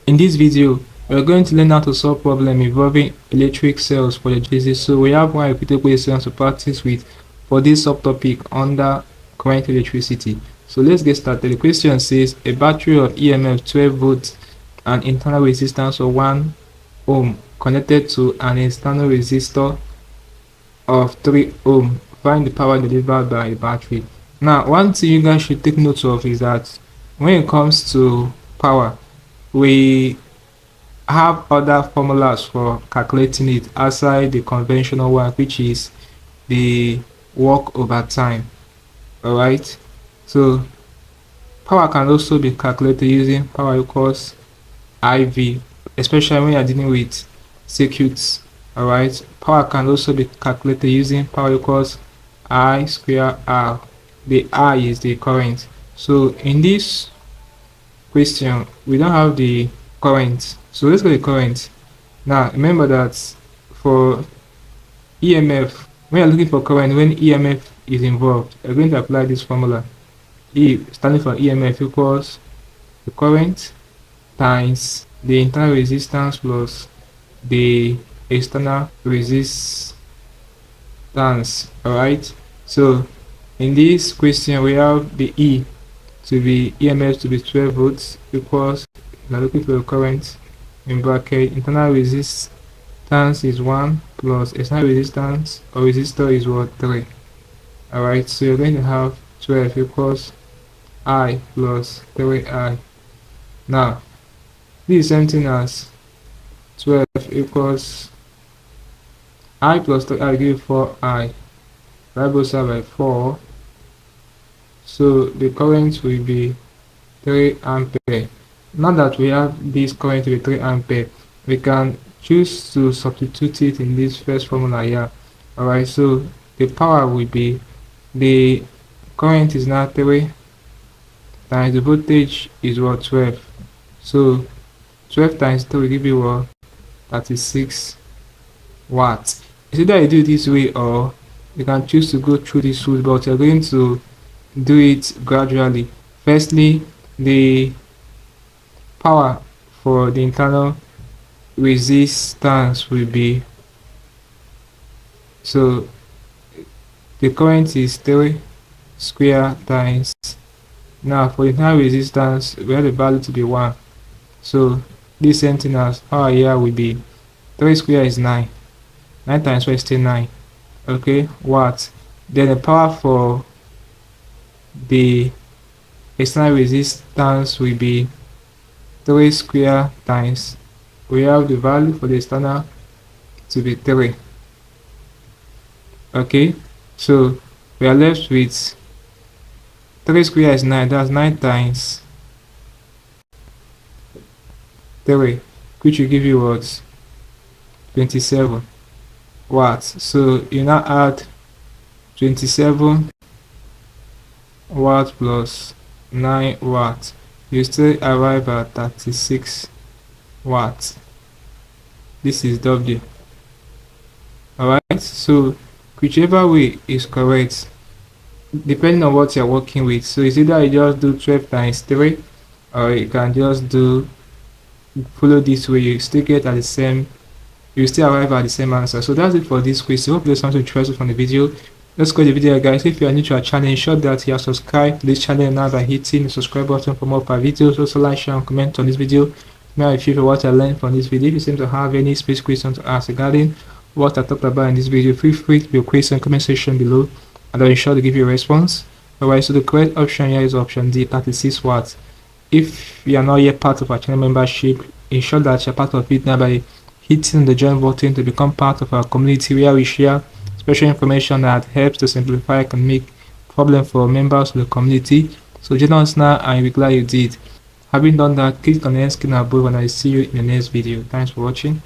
In this video, we're going to learn how to solve problem involving electric cells for the JEE. So we have one repeated question to practice with for this subtopic under current electricity. So let's get started. The question says a battery of EMF 12 volts and internal resistance of 1 ohm connected to an external resistor of 3 ohm. Find the power delivered by a battery. Now, one thing you guys should take note of is that when it comes to power, we have other formulas for calculating it outside the conventional one, which is the work over time. Alright, so power can also be calculated using power equals IV, especially when you are dealing with circuits. Alright, power can also be calculated using power equals I square R. The I is the current. So in this question, we don't have the current, so let's get the current. Now remember that for EMF, when you're looking for current, when EMF is involved, you're going to apply this formula. E standing for EMF equals the current times the internal resistance plus the external resistance. Alright, so in this question we have the E to be EMF to be 12 volts equals, we're looking for the current in bracket, internal resistance is 1 plus external resistance or resistor is what, 3. Alright, so you're going to have 12 equals I plus 3I. Now this is something as 12 equals I plus 3I give 4I. Divide both sides by 4. So the current will be 3 ampere. Now that we have this current to be 3 ampere, we can choose to substitute it in this first formula here. Alright, so the power will be, the current is now 3 times the voltage is what, 12. So 12 times 3 will give you what, 36 watts. It's either you do it this way or you can choose to go through this route, but you're going to do it gradually. Firstly, the power for the internal resistance will be, so the current is 3 square times, now for the internal resistance we have the value to be 1, so this same as power here will be 3 square is 9, 9 times 4 is still 9, okay, watts. Then the power for the external resistance will be 3 square times, we have the value for the external to be 3. Okay, so we are left with 3 square is 9, that's 9 times 3, which will give you what, 27 watts. So you now add 27 watts plus 9 watts, you still arrive at 36 watts. This is W. Alright, so whichever way is correct depending on what you're working with. So it's either you just do 12 times 3 or you can just do follow this way, you still get at the same, you still arrive at the same answer. So that's it for this quiz. Hope there's something interesting from the video. Let's go to the video, guys. If you are new to our channel, ensure that you are subscribed to this channel now by hitting the subscribe button for more videos. Also like, share and comment on this video. Now if you feel what I learned from this video, if you seem to have any specific question to ask regarding what I talked about in this video, feel free to leave your question in the comment section below and I'll ensure to give you a response. Alright, so the correct option here is option D, 36 watts. If you are not yet part of our channel membership, ensure that you're part of it now by hitting the join button to become part of our community where we share special information that helps to simplify economic problem for members of the community. So join us now and we're glad you did. Having done that, click on the end screen above and I see you in the next video. Thanks for watching.